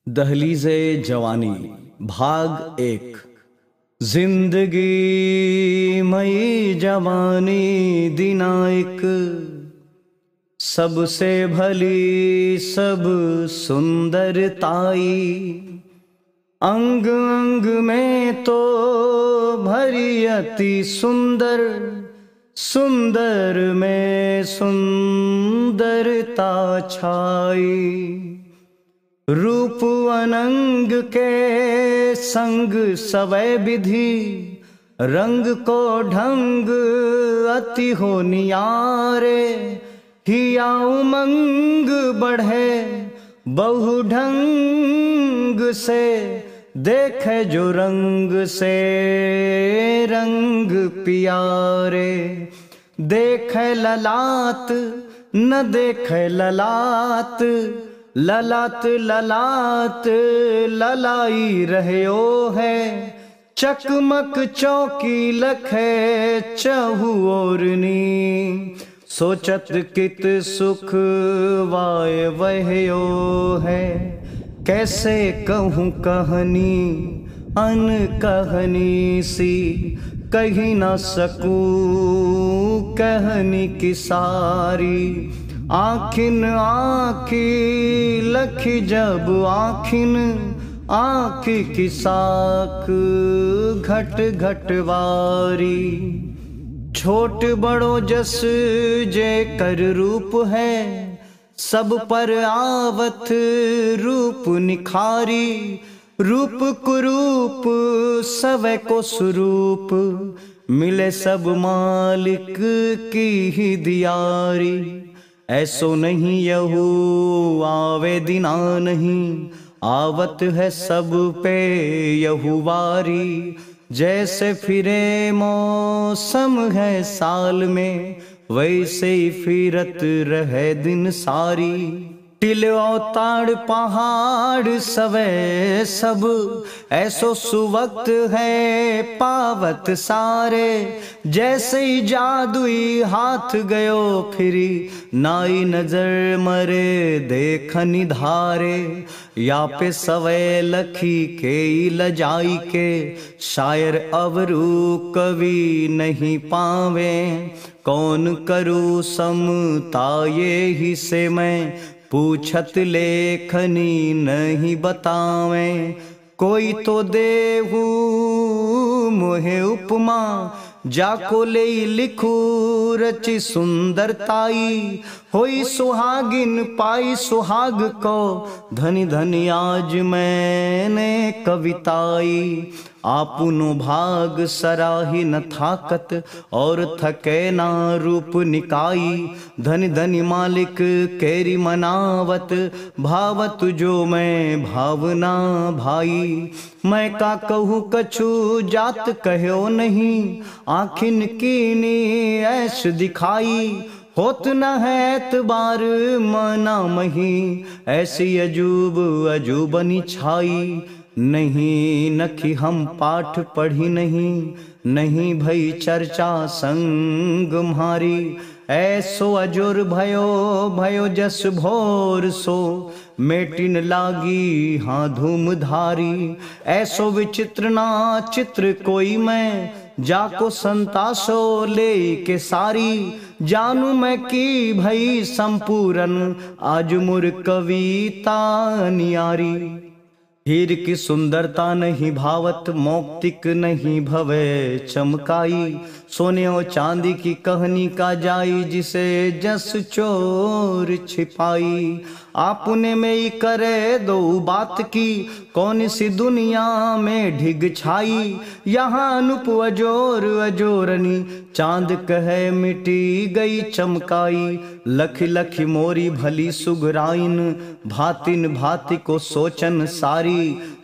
दहलीज़े जवानी भाग एक। जिंदगी मई जवानी दिनाइक, सबसे भली सब सुंदरताई। अंग अंग में तो भरी अति सुंदर, सुंदर में सुंदरता छाई। रूप अनंग के संग सवै विधि, रंग को ढंग अति हो नियारे। हिया उमंग बढ़े बहु ढंग से, देखे जो रंग से रंग प्यारे। देखे ललाट न देखे ललाट, ललाट ललाट ललाई रहयो है। चकमक चौकी लखे चहु ओरनी, सोचत कित सुख वाय वहयो है। कैसे कहूँ कहानी अन कहानी सी, कही न सकूं कहनी की सारी। आखिन आखी लखी जब आखिन, आँख की साख घट घट वारी। छोट बड़ो जस जे कर रूप है, सब पर आवत रूप निखारी। रूप कुरूप सवै को स्वरूप, मिले सब मालिक की ही दियारी। ऐसो नहीं यहू आवे दिना नहीं, आवत है सब पे यहू वारी। जैसे फिरे मौसम है साल में, वैसे ही फिरत रहे दिन सारी। टिलो ताड़ पहाड़ सवे सब, ऐसो सुवक्त है पावत सारे। जैसे ही जादुई हाथ गयो फिरी, नाई नजर मरे देखनी धारे। या पे सवे लखी के लजाई के, शायर अवरू कवि नहीं पावे। कौन करूँ समता ये ही से मैं, पूछत लेखनी नहीं बतावें। कोई तो देहू मोहे उपमा, जाको ले लिखू रचि सुंदरताई। होई सुहागिन पाई सुहाग को, धनी धनी आज मैंने कविताई। आपुनो भाग सराही न थाकत, और थके ना रूप निकाई। धनी धनी मालिक केरी मनावत, भावत जो मैं भावना भाई। मैं का कहूँ कछु जात कहो नहीं, आखिन कीनी ऐश दिखाई। होत न है एतबार मना मही, ऐसी अजूब अजूबनी छाई। नहीं नखी हम पाठ पढ़ी नहीं, नहीं भई चर्चा संग म्हारी। ऐसो अजुर भयो भयो जस भोर सो, मेटिन लागी हाँ धूम धारी। ऐसो विचित्र ना चित्र कोई मैं, जाको संतासो ले के सारी। जानू मैं की भई संपूर्ण, आज मुर कविता नियारी। हीर की सुंदरता नहीं भावत, मौक्तिक नहीं भवे चमकाई। सोने और चांदी की कहानी का जाई, जिसे जस चोर छिपाई। आपने में ही करे दो बात की, कौन सी दुनिया में ढिग छाई। यहाँ अनुप अजोर अजोरनी, चांद कहे मिटी गई चमकाई। लखी लखी मोरी भली सुगराइन, भातिन भाति को सोचन सारी।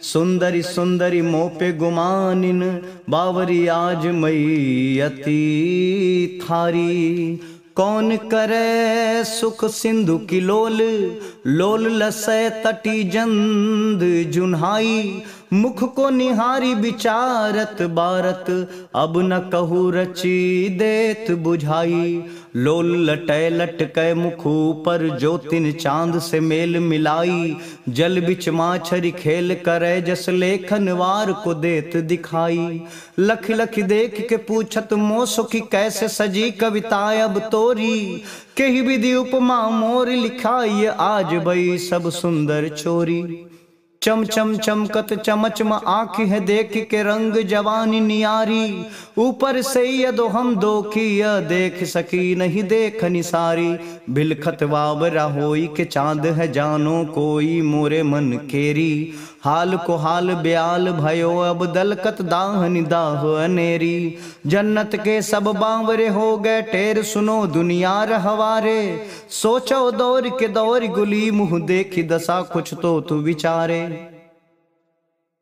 सुंदरी सुंदरी मोह पे गुमानिन, बावरी आज मई अति थारी। कौन करे सुख सिंधु की लोल, लोल लसय तटी जंद जुन्हाई, मुख को निहारी विचारत बारत, अब न कहू रची देत बुझाई। लोल लटय लटकै मुख ऊपर, ज्योतिन चांद से मेल मिलाई, जल बिच माछरी खेल करे, जस लेखन वार को देत दिखाई। लख लख देख के पूछत मो सुखी, कैसे सजी कविता अब तोरी, कही विधि उपमा मोर लिखाई, आज बई सब सुंदर चोरी। चम चम चमकत चमचम आँखी है, देख के रंग जवानी नियारी, ऊपर से यदो हम दो की यह देख सकी, नहीं देख निसारी। बिलखत वावरा होई के चांद है, जानो कोई मोरे मन केरी, हाल को हाल ब्याल भयो, अब दलकत दाहनि दाह अनेरी। जन्नत के सब बावरे हो गए टेर, सुनो दुनिया रहवारे, सोचो दौर के दौर गुली, मुँह देखी दशा कुछ तो तू विचारे।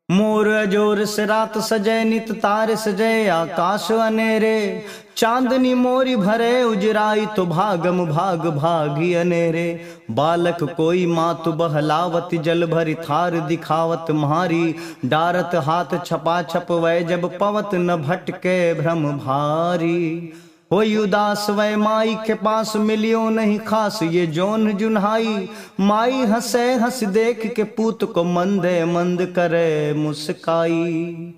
मोर अजोर से रात सजय, नित तारे सजय आकाश अनेरे, चांदनी मोरी भरे उजराई, तो भागम भाग भागी अनेरे। बालक कोई मातु बहलावत, जल भरी थार दिखावत म्हारी, डारत हाथ छपा छप वै, जब पवत न भटके भ्रम भारी। होई उदास वै माई के पास, मिलियो नहीं खास ये जोन जुन्हाई, माई हंसे हंस देख के पूत को, मंदे मंद करे मुस्काई।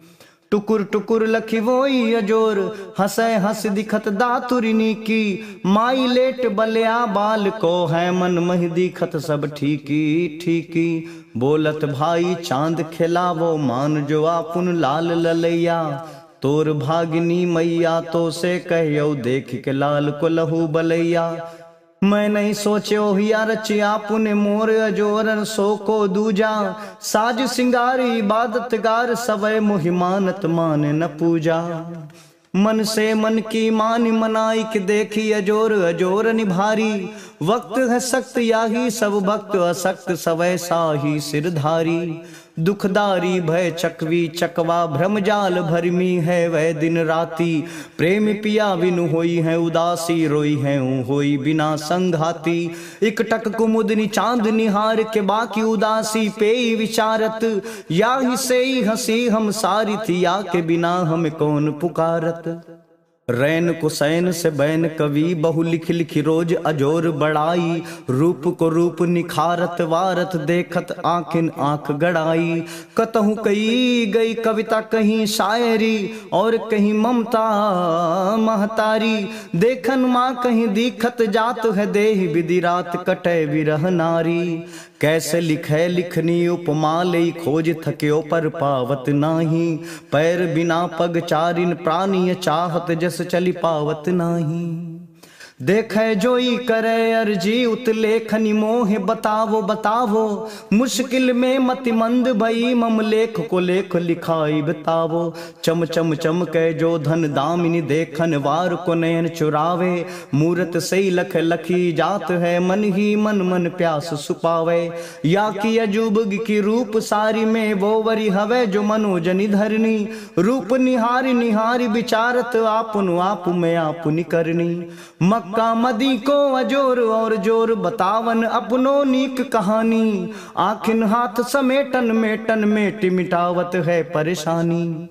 टुकुर टुकुर लखी वोई अजोर, हंसे हंस दिखत दातुरिनी की, माई लेट बलिया बाल को है, मन मह दिखत सब ठीकी ठीकी। बोलत भाई चांद खिलावो, मान जो आपुन लाल ललैया, तोर भागिनी मैया तो से कहो, देख के लाल को लहू बलैया। मैं नहीं सोचो हिया रचिया पुने मोर अजोरन, सो को दूजा साज सिंगारी इबादत गार, सवै मुहिमानत माने न पूजा। मन से मन की मान मनाई, के देखी अजोर अजोर निभारी, वक्त है सख्त याही सब भक्त, असक्त सवै साही सिरधारी। दुखदारी भय चकवी चकवा, भ्रमजाल भरमी है वह दिन राती, प्रेम पिया बिनु होई है उदासी, रोई है होई बिना संघाती। इकटक कुमुदनी चांद निहार के, बाकी उदासी पेई विचारत, या ही से ही हंसी हम सारी थी, या के बिना हमें कौन पुकारत। रैन को सैन से बैन कवि, बहु लिख लिख रोज अजोर बड़ाई, रूप को रूप निखारत वारत, देखत आँखिन आँख गड़ाई। कतहु कही गई कविता कहीं शायरी, और कहीं ममता महतारी, देखन माँ कहीं दिखत जात है, देह विधि रात कटे विरह नारी। कैसे लिखे लिखनी उपमा ले, खोज थक्यो पर पावत नाही, पैर बिना पग चारिन प्राणी, चाहत जस चली पावत नाही। देखे जोई करे अर्जी, उतलेखनी मोह बतावो बतावो, मुश्किल में मति मंद भई, मम लेख को लेख लिखाई बतावो। चम चम चमके जो धन दामिनी, देखन वार को नयन चुरावे, मूरत सही लख लखी जात है, मन ही मन मन प्यास सुपावे। या की अजूब की रूप सारी में, वो वरी हवे जो मनोजनी धरनी, रूप निहारी निहारी विचारत, आपुन आप में आपुनि करनी। मक्का मदी को अजोर और जोर, बतावन अपनो नीक कहानी, आखिन हाथ समेटन मेटन मेट मिटावत है परेशानी।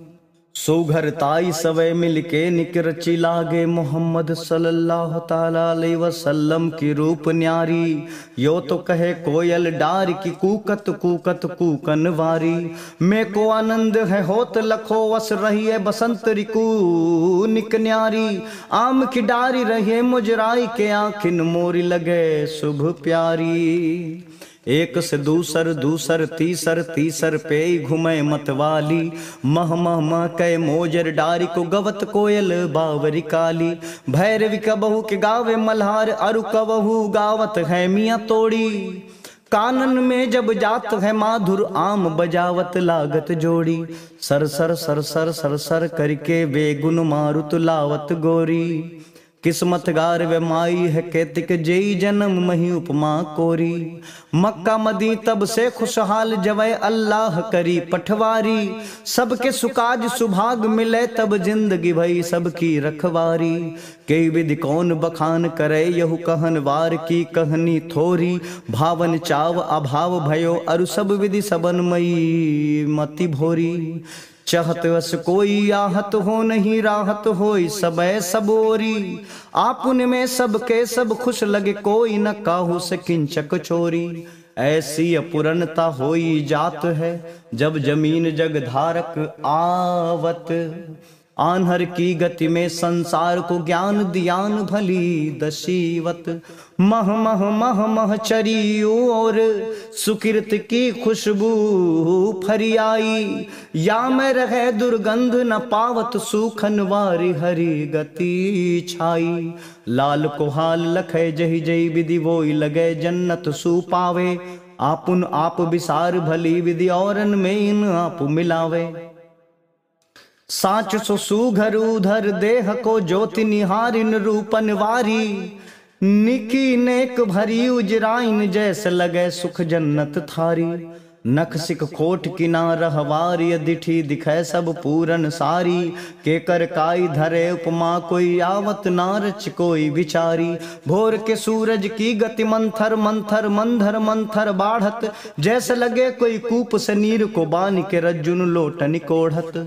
सुघर ताई सवे मिलके निक रची लागे, मोहम्मद सल्लल्लाहु ताला अलैहि वसल्लम की रूप न्यारी। यो तो कहे कोयल डार की, कूकत कूकत कूकन वारी। मैं को आनंद है होत लखो, वस रही है बसंत रिकू निक न्यारी। आम की डारी रहे मुजराई के, आखिन मोरी लगे शुभ प्यारी। एक से दूसर दूसर तीसर तीसर पे घूमे मतवाली, मह मह मह कै मोजर डारी को, गवत कोयल बावरी काली। भैरवी कबहू के गावे मल्हार, अरु कबहू गावत है मियाँ तोड़ी। कानन में जब जात है माधुर, आम बजावत लागत जोड़ी। Sir sir sir sir sir sir करके बेगुन मारुत लावत गोरी। किस्मत गार वे माई है कैतिक जेई जन्म मही उपमा कोरी। मक्का मदी तब से खुशहाल जवै अल्लाह करी पठवारी। सबके सुकाज सुभाग मिले तब जिंदगी भई सबकी रखवारी। कई विधि कौन बखान करे यहु कहन वार की कहनी थोरी। भावन चाव अभाव भयो अरु सब विधि सबन मई मति भोरी। चहत वस कोई आहत हो नहीं राहत होई सबे सबोरी। आपुन में सबके सब खुश लगे कोई न काहू से किंचक चोरी। ऐसी अपुरनता होई जात है जब जमीन जग धारक आवत। आन्हर की गति में संसार को ज्ञान दियान भली दशीवत। मह मह मह मह चरियो और सुकृत की खुशबू फरियाई। या में रहे दुर्गंध न पावत सूखन वारी हरी गति छाई। लाल को हाल लखे जही जही विधि वोई लगे जन्नत सू पावे। आपुन आप विसार भली विधि औरन में इन आप मिलावे। साच सो सुघर उधर देह को ज्योति निहारिन रूपन वारी। निकी नेक भरी उजराइन जैसे लगे सुख जन्नत थारी। नख सिक खोट किना रहवारी दिठी दिखे सब पूरन सारी। के कर काई धरे उपमा कोई आवत नारच कोई विचारी। भोर के सूरज की गति मंथर मंथर मंधर मंथर बाढ़त। जैसे लगे कोई कूप से नीर को बान के रज्जुन लोटन कोढ़त।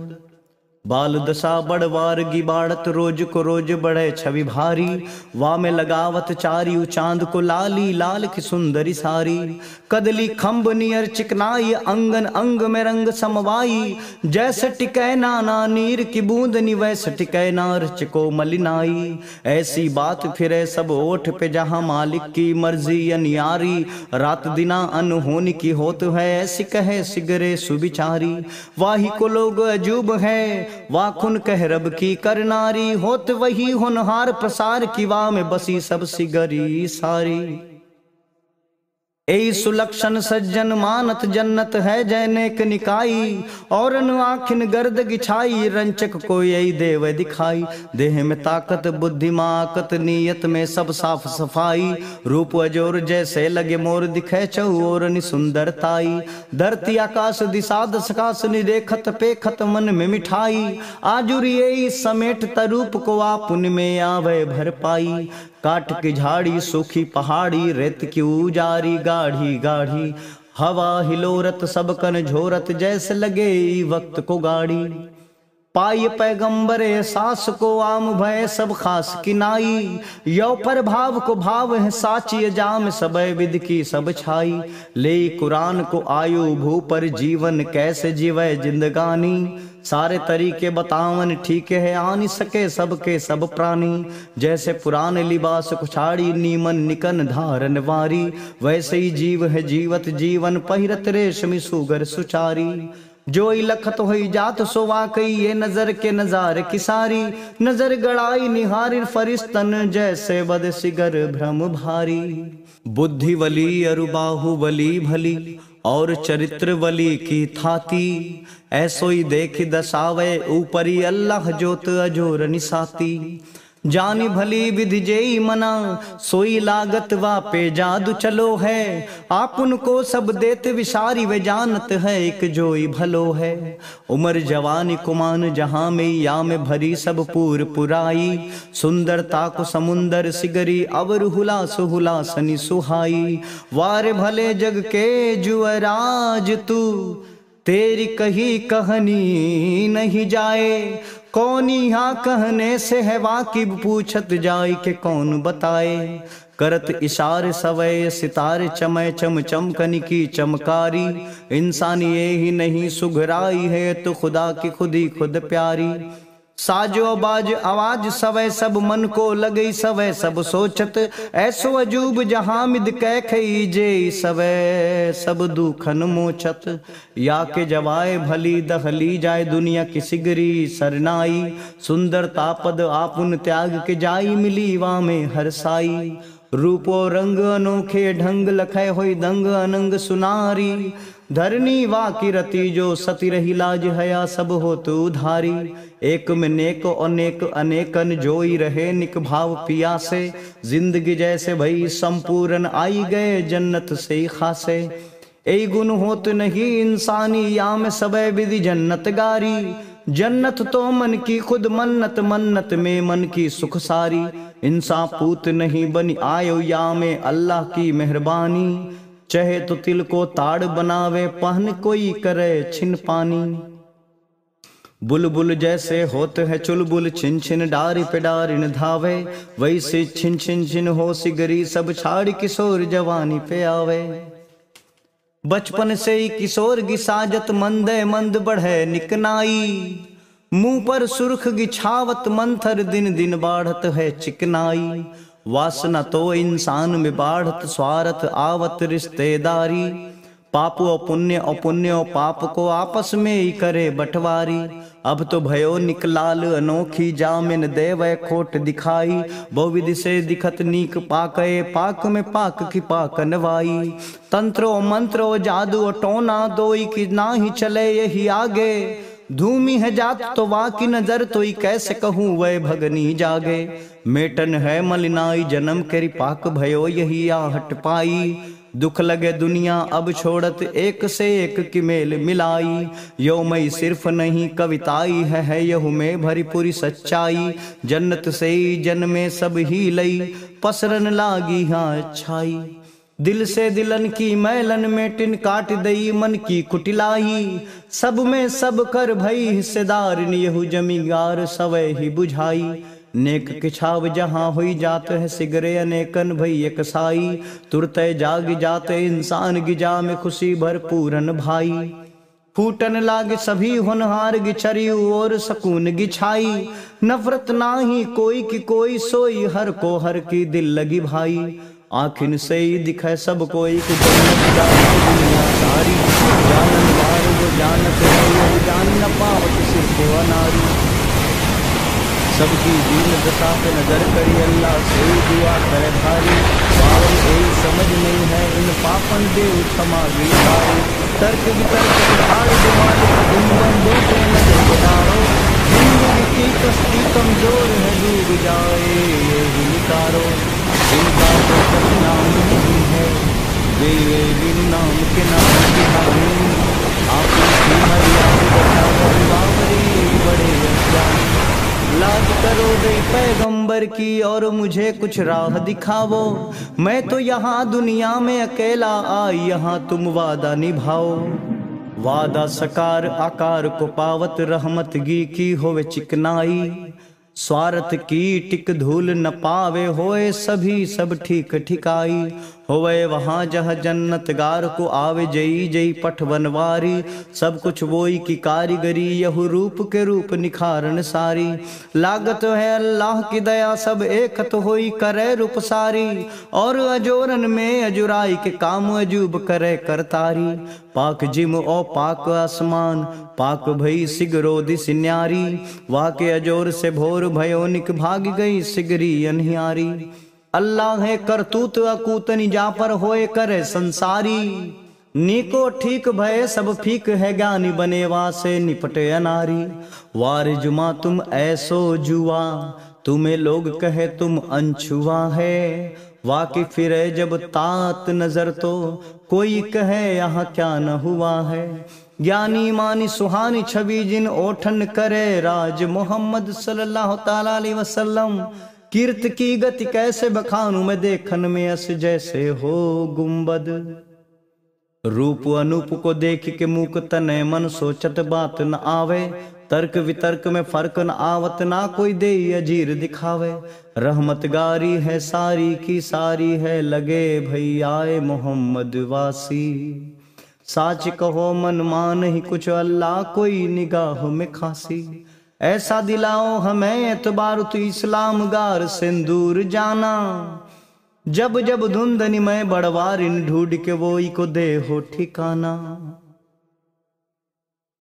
बाल दशा बड़वार की बाढ़त रोज को रोज बढ़े छवि भारी। वाह में लगावत चारी चांद को लाली लाल की सुंदरी सारी। कदली खम्ब नियर चिकनाई अंगन अंग में रंग समवाई। जैसे टिकै नाना नीर की बूंदनी वैसे टिकै नारच को मलिनाई। ऐसी बात फिरे सब ओठ पे जहां मालिक की मर्जी अनियारी। रात दिना अनहोनी की होत है ऐसी कहे सिगरे सुविचारी। वाही को लोग अजूब है वाखुन कह रब की करनारी। होत वही होनहार प्रसार की वाह में बसी सब सिगरी सारी। ए सुलक्षण सज्जन मानत जन्नत है जैनेक निकाई। और आखिन गर्द गिछाई रंचक को यही देव दिखाई। देह में ताकत बुद्धि माकत नीयत में सब साफ सफाई। रूप अजोर जैसे लगे मोर दिखे चौर सुंदरताई। धरती आकाश दिशा दशकाश निरेखत पेखत मन में मिठाई। आजुर यही समेट तरूप को आपुन में आवे भर पाई। काट की झाड़ी सूखी पहाड़ी रेत की उजारी गाढ़ी गाढ़ी। हवा हिलोरत सबकन झोरत जैसे लगे वक्त को गाड़ी। पाई पैगंबर सास को आम भय सब खास किनाई। यो पर भाव को भाव है साची जाम सब विद की सब छाई। ले कुरान को आयु भू पर जीवन कैसे जीवे जिंदगानी। सारे तरीके बतावन ठीक है आन सके सबके सब प्राणी। जैसे पुराने लिबास कुछाड़ी नीमन निकन धारन वारी। वैसे ही जीव है जीवत जीवन पहिरत रेशमी सुगर सुचारी। जो लखत होई जात सो वाकई ये नजर के नजारे की सारी। नजर गड़ाई निहारिर फरिश्तन जैसे बद सिगर भ्रम भारी। बुद्धि वली अरु बाहु वली भली और चरित्र वली की थाती। ऐसो ही देख दसावे ऊपरी अल्लाह जोत अजोर निसाती। जानी भली विधि जेई मना सोई लागत वापे जादू चलो है। आपुन को सब देत विसारी वे जानत है एक जोई भलो है। उमर जवानी कुमान जहां में या में भरी सब पूर पुराई। सुंदरता को समुंदर सिगरी अवर हुलास हुलासनी सुहाई। वार भले जग के जुअराज तू तेरी कही कहानी नहीं जाए। कौन यहाँ कहने से है वाकिब पूछत जाए के कौन बताए। करत इशारे सवय सितारे चमय चम चमकनी की चमकारी। इंसान ये ही नहीं सुघराई है तो खुदा की खुदी खुद प्यारी। साजो बाज आवाज सवै सब मन को लगई सवै सब सोचत। ऐसो अजूब जहां मिद कै खई जे सवै सब दुखन मोचत। या के जवाए भली दहली जाए दुनिया की सिगरी सरनाई। सुंदरता पद आपुन त्याग के जाई मिली वा में हरसाई। रूपो रंग अनोखे ढंग लखै होई दंग अनंग सुनारी। धरनी वाकी रति जो सती रही लाज हया सब हो तू उधारी। एक में नेक अनेक अनेकन जोई रहे निक भाव पिया से। जिंदगी जैसे भई संपूर्ण आई गए जन्नत से ही खासे। ए गुण होत नहीं इंसानी या में सबे विधि जन्नत गारी। जन्नत तो मन की खुद मन्नत मन्नत में मन की सुख सारी। इंसान पूत नहीं बनी आयो या में अल्लाह की मेहरबानी। चाहे तो तिल को ताड़ बनावे पहन कोई करे छिन पानी। बुलबुल जैसे होते है चुलबुल छिन छिन डारी पे डारिन धावे। वैसे छिन छिन छिन हो सिगरी सब छाड़ किशोर जवानी पे आवे। बचपन से ही किशोर की साजत मंदे मंद बढ़े निकनाई। मुंह पर सुर्ख गिछावत मंथर दिन दिन बाढ़त है चिकनाई। वासना तो इंसान में बाढ़त स्वार्थ आवत रिश्तेदारी। पाप अपुण्य अपुण्य पाप को आपस में ही करे बंटवारी। अब तो भयो निकलाल अनोखी जामिन देवै खोट दिखाई। बहुविधि से दिखत नीक पाके पाक में पाक की पाक नवाई। तंत्रो मंत्रो जादू टोना दोई की ना ही चले यही आगे। धूमी है जात तो वाकी नजर तो ही कैसे कहूँ वह भगनी जागे। मेटन है मलिनाई जन्म करी पाक भयो यही आहट पाई। दुख लगे दुनिया अब छोड़त एक से एक की मेल मिलाई। यो मई सिर्फ नहीं कविताई है यहू में भरी पूरी सच्चाई। जन्नत से ही जन्मे सब ही लई पसरन लागी हाँ अच्छाई। दिल से दिलन की मैलन में टिन काट दई मन की कुटिलाई। सब में सब कर भई हिस्सेदार यहू जमीगार सवै ही बुझाई। नेक के छाव जहाँ हुई जात है सिगरे अनेकन भई एक साई। तुरते जाग जाते इंसान गिजा में खुशी भरपूरन भाई। फूटन लागे सभी होनहार गिछरी और सकून गिछाई। नफरत नाही कोई की कोई सोई हर को हर की दिल लगी भाई। आखिन से ही दिखे सब कोई कि जन्नत दुनिया सारी। जानन वार वो जानत है जान न पावत सिर्फ अनारी। सबकी दीन दशा पे नजर करी अल्लाह से दुआ करे भारी। पावन यही समझ नहीं है इन पापन दे क्षमा गिरधारी। तर्क वितर्क बिहार दिमाग इन बंदों पे नजर गुजारो। जिंदगी की कश्ती कमजोर है डूब जाए यही निकारो। इनका तो कभी नाम नहीं है वे बिन नाम के नाम की हानि। आपकी मर्यादा बचाओ बावरी बड़े अज्ञानी। लाज करो रे पैगंबर की और मुझे कुछ राह दिखाओ। मैं तो यहाँ दुनिया में अकेला आई यहाँ तुम वादा निभाओ। वादा सकार आकार को पावत रहमत गी की होवे चिकनाई। स्वार्थ की टिक धूल न पावे होए सभी सब ठीक ठिकाई। होवे वहाँ जह जन्नत गार को आवे जई जई पठ बनवारी। सब कुछ वोई की कारीगरी यहू रूप के रूप निखारन सारी। लागत है अल्लाह की दया सब एकत होई करे रूप सारी। और अजोरन में अजुराई के काम अजूब करे करतारी। पाक जिम ओ पाक आसमान पाक भई सिगरो दिस न्यारी। वाके अजोर से भोर भयो निक भाग गई सिगरी अनहियारी। अल्लाह है करतूत अकूतनी जा पर होए करे संसारी। नीको ठीक भय सब फीक है ज्ञानी बनेवा से निपटे अनारी। वार जुमा तुम ऐसो जुआ तुम्हें लोग कहे तुम अनछुआ है। वाकई फिरे जब तात नजर तो कोई कहे यहाँ क्या न हुआ है। ज्ञानी मानी सुहानी छवि जिन ओठन करे राज मोहम्मद सल्लल्लाहु ताला अलैहि वसल्लम। कीर्त की गति कैसे बखानू मैं देखन में अस जैसे हो गुंबद। रूप अनूप को देख के मूक तने मन सोचत बात न आवे। तर्क वितर्क में फर्क न आवत ना कोई दे अजीर दिखावे। रहमत गारी है सारी की सारी है लगे भई आए मोहम्मद वासी। साच कहो मन मान ही कुछ अल्लाह कोई निगाह में खासी। ऐसा दिलाओ हमें एतबार तो इस्लाम गार सिंदूर जाना। जब जब धुंधनी में बड़वारिन ढूंढ के वो को दे हो ठिकाना।